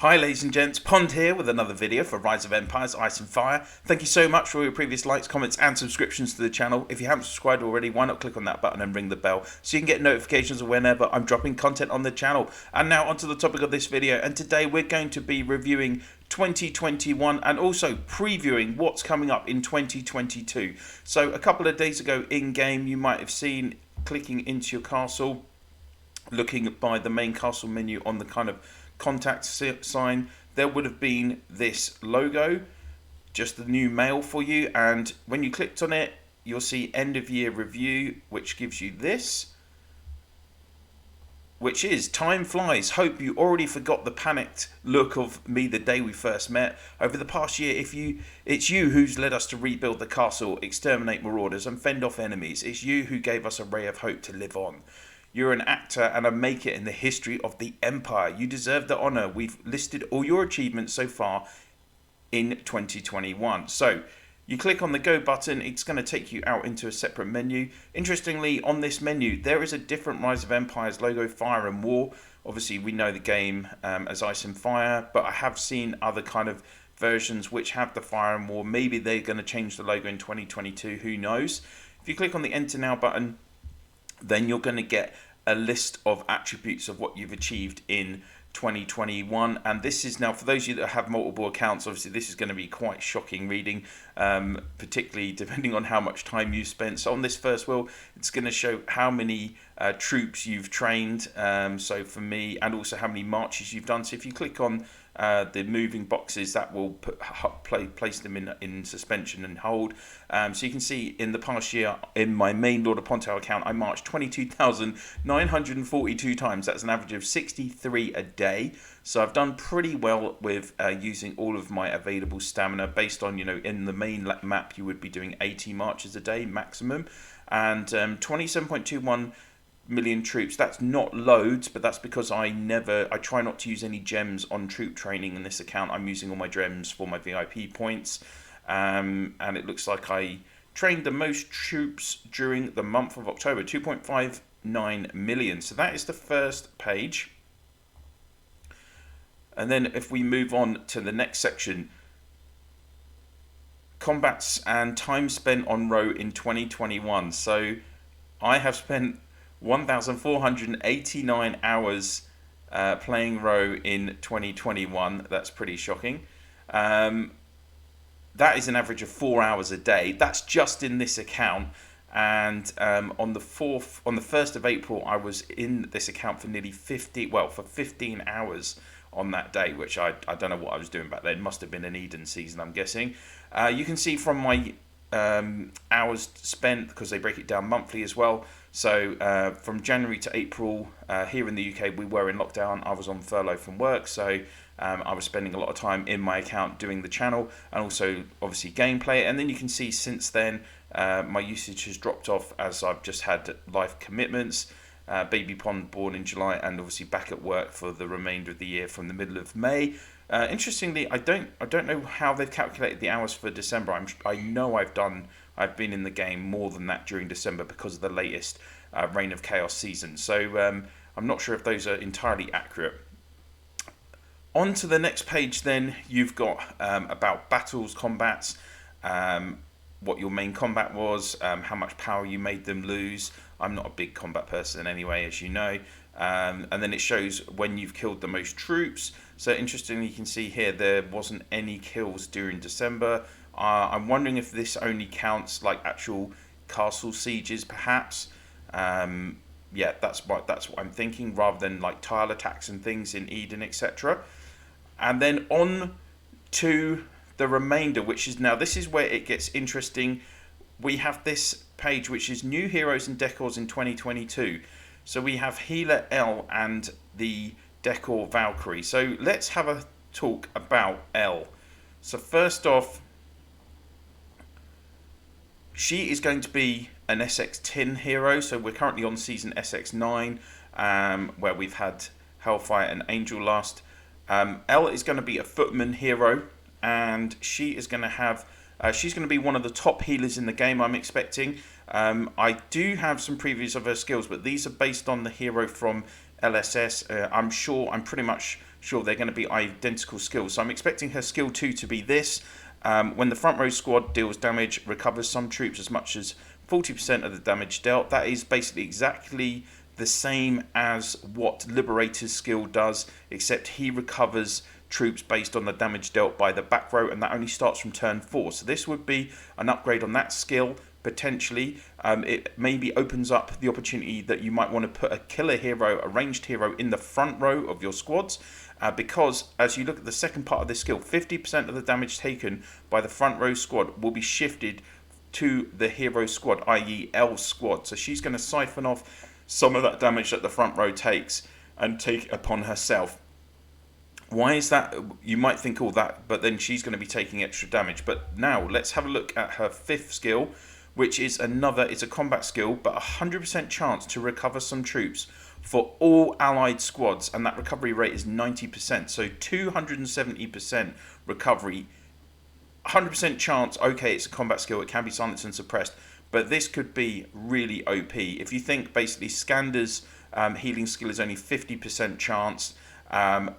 Hi ladies and gents, Pond here with another video for Rise of Empires, Ice and Fire. Thank you so much for all your previous likes, comments and subscriptions to the channel. If you haven't subscribed already, why not click on that button and ring the bell so you can get notifications of whenever I'm dropping content on the channel. And now onto the topic of this video, and today we're going to be reviewing 2021 and also previewing what's coming up in 2022. So a couple of days ago in game you might have seen clicking into your castle, looking by the main castle menu on the kind of contact sign, there would have been this logo, just the new mail for you, and when you clicked on it you'll see end of year review, which gives you this, which is time flies. Hope you already forgot the panicked look of me the day we first met. Over the past year, it's you who's led us to rebuild the castle, exterminate marauders and fend off enemies. It's you who gave us a ray of hope to live on. You're an actor and a maker in the history of the Empire. You deserve the honour. We've listed all your achievements so far in 2021. So you click on the Go button, it's going to take you out into a separate menu. Interestingly, on this menu, there is a different Rise of Empires logo, Fire and War. Obviously, we know the game as Ice and Fire, but I have seen other kind of versions which have the Fire and War. Maybe they're going to change the logo in 2022, who knows? If you click on the Enter Now button, then you're going to get a list of attributes of what you've achieved in 2021, and this is now for those of you that have multiple accounts. Obviously this is going to be quite shocking reading, particularly depending on how much time you spent. So on this first wheel it's going to show how many troops you've trained, so for me, and also how many marches you've done. So if you click on the moving boxes, that will place them in suspension and hold. So you can see in the past year in my main LordOfPondtail account I marched 22,942 times. That's an average of 63 a day. So I've done pretty well with using all of my available stamina based on, you know, in the main map you would be doing 80 marches a day maximum, and 27.21 million troops. That's not loads, but that's because I try not to use any gems on troop training in this account. I'm using all my gems for my VIP points, and it looks like I trained the most troops during the month of October, 2.59 million. So that is the first page. And then if we move on to the next section, combats and time spent on row in 2021. So I have spent 1,489 hours playing row in 2021. That's pretty shocking. That is an average of 4 hours a day. That's just in this account. And on the 1st of April, I was in this account for nearly 15 hours on that day, which I don't know what I was doing back then. Must have been an Eden season, I'm guessing. You can see from my hours spent, because they break it down monthly as well. So from January to April, here in the UK, we were in lockdown. I was on furlough from work, so I was spending a lot of time in my account doing the channel and also obviously gameplay. And then you can see since then my usage has dropped off as I've just had life commitments. Baby Pond born in July, and obviously back at work for the remainder of the year from the middle of May. Interestingly, I don't know how they've calculated the hours for December. I know I've been in the game more than that during December because of the latest Reign of Chaos season. So I'm not sure if those are entirely accurate. On to the next page then, you've got about battles, combats, what your main combat was, how much power you made them lose. I'm not a big combat person anyway, as you know. And then it shows when you've killed the most troops. So interestingly, you can see here there wasn't any kills during December. I'm wondering if this only counts like actual castle sieges, perhaps. Yeah, that's what I'm thinking, rather than like tile attacks and things in Eden, etc. And then on to the remainder, which is now, this is where it gets interesting. We have this page which is new heroes and decors in 2022. So we have Healer L and the decor Valkyrie. So let's have a talk about L. So first off, she is going to be an SX10 hero. So we're currently on season SX9, where we've had Hellfire and Angel last. L is going to be a footman hero, and she is going to have she's going to be one of the top healers in the game, I'm expecting. I do have some previews of her skills, but these are based on the hero from LSS. I'm pretty much sure they're going to be identical skills. So I'm expecting her skill 2 to be this. When the front row squad deals damage, recovers some troops as much as 40% of the damage dealt. That is basically exactly the same as what Liberator's skill does, except he recovers troops based on the damage dealt by the back row, and that only starts from turn 4. So this would be an upgrade on that skill, potentially. It maybe opens up the opportunity that you might want to put a killer hero, a ranged hero, in the front row of your squads, because as you look at the second part of this skill, 50% of the damage taken by the front row squad will be shifted to the hero squad, i.e. L squad. So she's going to siphon off some of that damage that the front row takes and take it upon herself. Why is that? You might think all that, but then she's going to be taking extra damage. But now let's have a look at her 5th skill, which is it's a combat skill, but 100% chance to recover some troops for all allied squads, and that recovery rate is 90%. So 270% recovery, 100% chance. Okay, it's a combat skill, it can be silenced and suppressed, but this could be really OP. If you think basically Skander's healing skill is only 50% chance,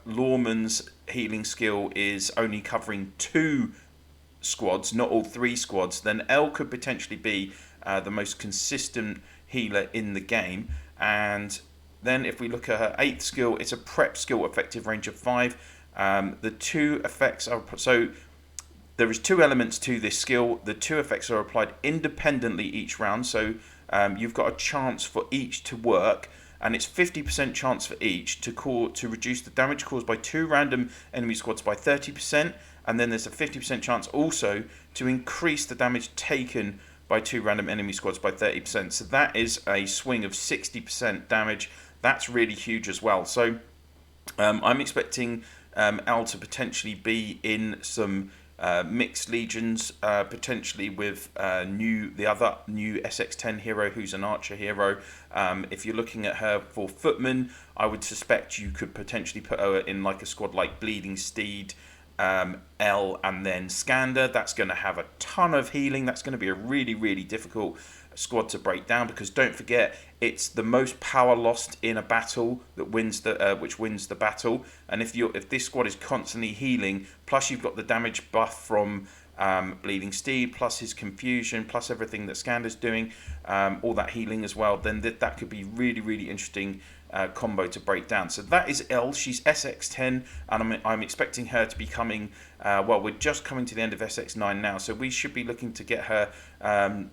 Lawman's healing skill is only covering 2 squads, not all 3 squads, then L could potentially be the most consistent healer in the game. And then if we look at her 8th skill, it's a prep skill, effective range of 5. The 2 effects are... So there is 2 elements to this skill. The 2 effects are applied independently each round, so you've got a chance for each to work, and it's 50% chance for each to reduce the damage caused by 2 random enemy squads by 30%, and then there's a 50% chance also to increase the damage taken by 2 random enemy squads by 30%. So that is a swing of 60% damage. That's really huge as well. So I'm expecting Al to potentially be in some mixed legions, potentially with the other new SX10 hero, who's an archer hero. If you're looking at her for footmen, I would suspect you could potentially put her in like a squad like Bleeding Steed, L, and then Skander. That's going to have a ton of healing. That's going to be a really, really difficult squad to break down, because don't forget, it's the most power lost in a battle that wins which wins the battle. And if this squad is constantly healing, plus you've got the damage buff from Bleeding Steed, plus his confusion, plus everything that Skander's doing, all that healing as well, then that could be really, really interesting combo to break down. So that is L. She's SX10, and I'm expecting her to be coming. We're just coming to the end of SX9 now, so we should be looking to get her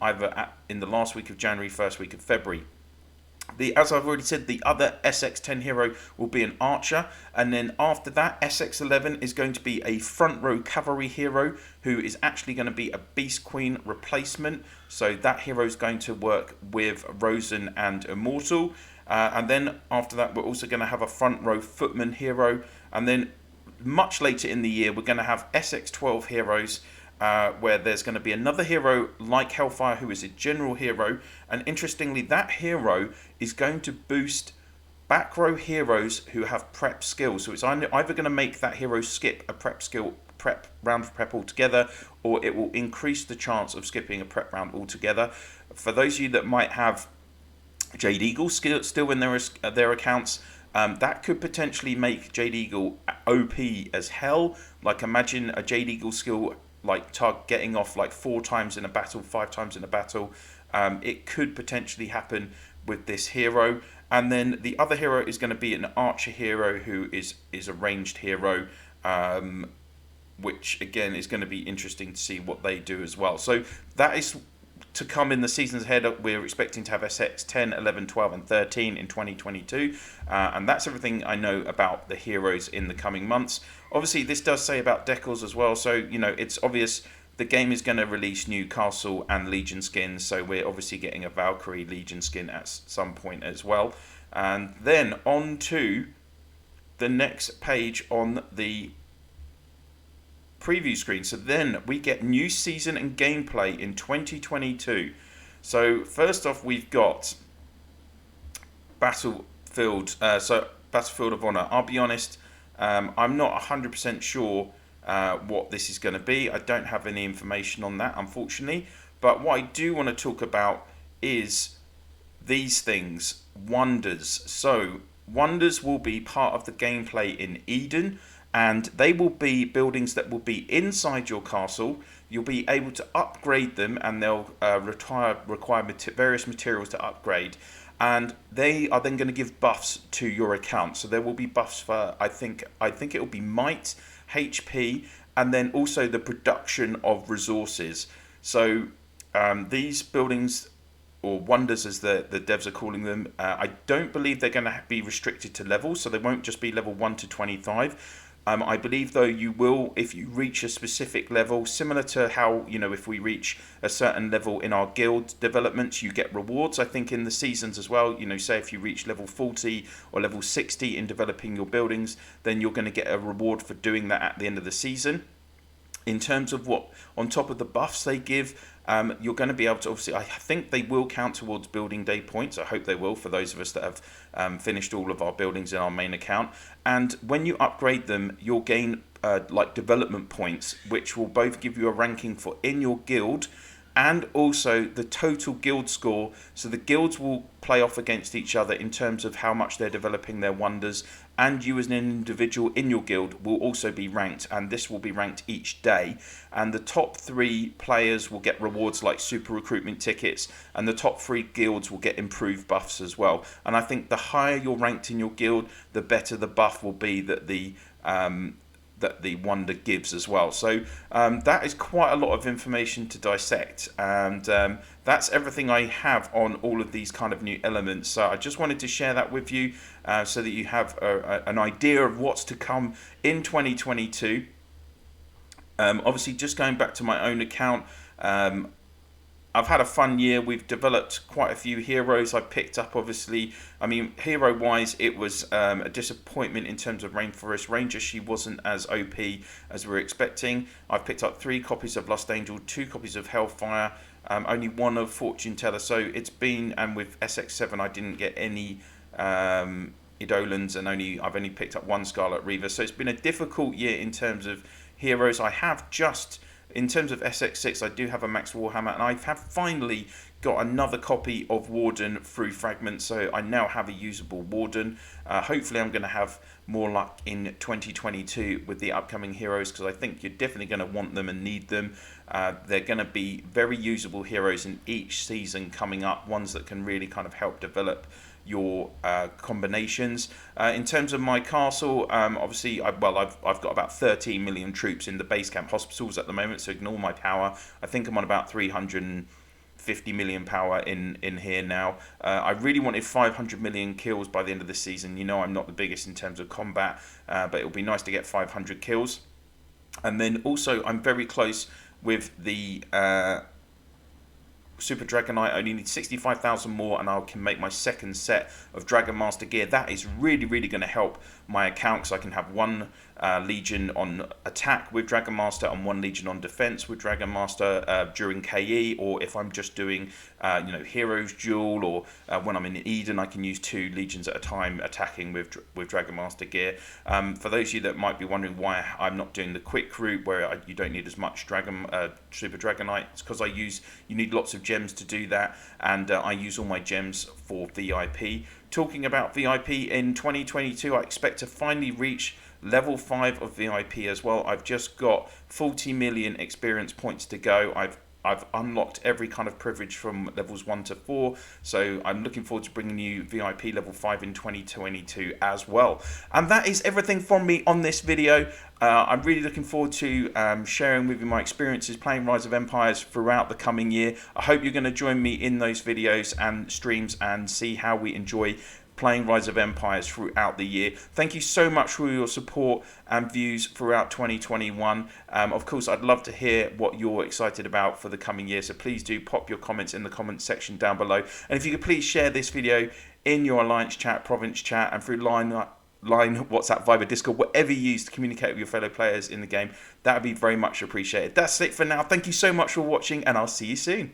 either in the last week of January, first week of February. As I've already said, the other SX10 hero will be an archer, and then after that, SX11 is going to be a front row cavalry hero who is actually going to be a Beast Queen replacement. So that hero is going to work with Rosen and Immortal. And then after that, we're also going to have a front row footman hero, and then much later in the year, we're going to have SX12 heroes, where there's going to be another hero like Hellfire who is a general hero, and interestingly that hero is going to boost back row heroes who have prep skills. So it's either going to make that hero skip a prep round of prep altogether, or it will increase the chance of skipping a prep round altogether. For those of you that might have Jade Eagle still in their accounts, that could potentially make Jade Eagle OP as hell. Like, imagine a Jade Eagle skill like getting off like 4 times in a battle, 5 times in a battle. It could potentially happen with this hero. And then the other hero is going to be an archer hero who is a ranged hero, which again is going to be interesting to see what they do as well. So that is to come in the seasons ahead. We're expecting to have SX 10, 11, 12 and 13 in 2022, and that's everything I know about the heroes in the coming months. Obviously this does say about decors as well, so you know it's obvious the game is going to release new Castle and Legion skins, so we're obviously getting a Valkyrie Legion skin at some point as well. And then on to the next page on the preview screen. So then we get new season and gameplay in 2022. So first off, we've got Battlefield of Honor. I'll be honest, I'm not 100% sure what this is going to be. I don't have any information on that, unfortunately. But what I do want to talk about is these things, wonders. So Wonders will be part of the gameplay in Eden, and they will be buildings that will be inside your castle. You'll be able to upgrade them, and they'll require various materials to upgrade. And they are then going to give buffs to your account. So there will be buffs for I think it will be might, HP, and then also the production of resources. So these buildings, or wonders as the devs are calling them, I don't believe they're going to be restricted to levels, so they won't just be level 1 to 25. I believe, though, you will, if you reach a specific level, similar to how, if we reach a certain level in our guild developments, you get rewards. I think in the seasons as well, say if you reach level 40 or level 60 in developing your buildings, then you're going to get a reward for doing that at the end of the season. In terms of what, on top of the buffs they give, you're going to be able to, obviously, I think they will count towards building day points. I hope they will, for those of us that have finished all of our buildings in our main account. And when you upgrade them, you'll gain like development points, which will both give you a ranking for in your guild and also the total guild score. So the guilds will play off against each other in terms of how much they're developing their wonders, and you as an individual in your guild will also be ranked, and this will be ranked each day. And the top 3 players will get rewards like super recruitment tickets, and the top 3 guilds will get improved buffs as well. And I think the higher you're ranked in your guild, the better the buff will be that the wonder gives as well. So that is quite a lot of information to dissect, and that's everything I have on all of these kind of new elements. So I just wanted to share that with you so that you have an idea of what's to come in 2022. Obviously, just going back to my own account, I've had a fun year. We've developed quite a few heroes. I picked up, obviously, hero wise, it was a disappointment in terms of Rainforest Ranger. She wasn't as OP as we were expecting. I've picked up 3 copies of Lost Angel, 2 copies of Hellfire, only 1 of Fortune Teller. So it's been, and with SX7 I didn't get any Eidolons, and I've only picked up 1 Scarlet Reaver. So it's been a difficult year in terms of heroes. I have just, in terms of SX6, I do have a Max Warhammer, and I have finally got another copy of Warden through Fragments, so I now have a usable Warden. Hopefully I'm going to have more luck in 2022 with the upcoming heroes, because I think you're definitely going to want them and need them. They're going to be very usable heroes in each season coming up, ones that can really kind of help develop your combinations. In terms of my castle, obviously I've got about 13 million troops in the base camp hospitals at the moment, so ignore my power. I think I'm on about 350 million power in here now. I really wanted 500 million kills by the end of the season. I'm not the biggest in terms of combat, but it'll be nice to get 500 kills. And then also I'm very close with the Super Dragonite. I only need 65,000 more, and I can make my second set of Dragon Master gear. That is really, really going to help my account, because I can have 1 Legion on attack with Dragon Master and 1 Legion on defense with Dragon Master during KE, or if I'm just doing Heroes Duel, or when I'm in Eden, I can use 2 Legions at a time attacking with Dragon Master gear. For those of you that might be wondering why I'm not doing the quick route where you don't need as much Super Dragonite, it's because you need lots of gems to do that, and I use all my gems for VIP. Talking about VIP, in 2022 I expect to finally reach level 5 of VIP as well. I've just got 40 million experience points to go. I've unlocked every kind of privilege from levels 1 to 4, so I'm looking forward to bringing you VIP level 5 in 2022 as well. And that is everything from me on this video. I'm really looking forward to sharing with you my experiences playing Rise of Empires throughout the coming year. I hope you're going to join me in those videos and streams and see how we enjoy playing Rise of Empires throughout the year. Thank you so much for your support and views throughout 2021. Of course, I'd love to hear what you're excited about for the coming year, so please do pop your comments in the comment section down below. And if you could please share this video in your Alliance chat, Province chat, and through Line, WhatsApp, Viber, Discord, whatever you use to communicate with your fellow players in the game, that would be very much appreciated. That's it for now. Thank you so much for watching, and I'll see you soon.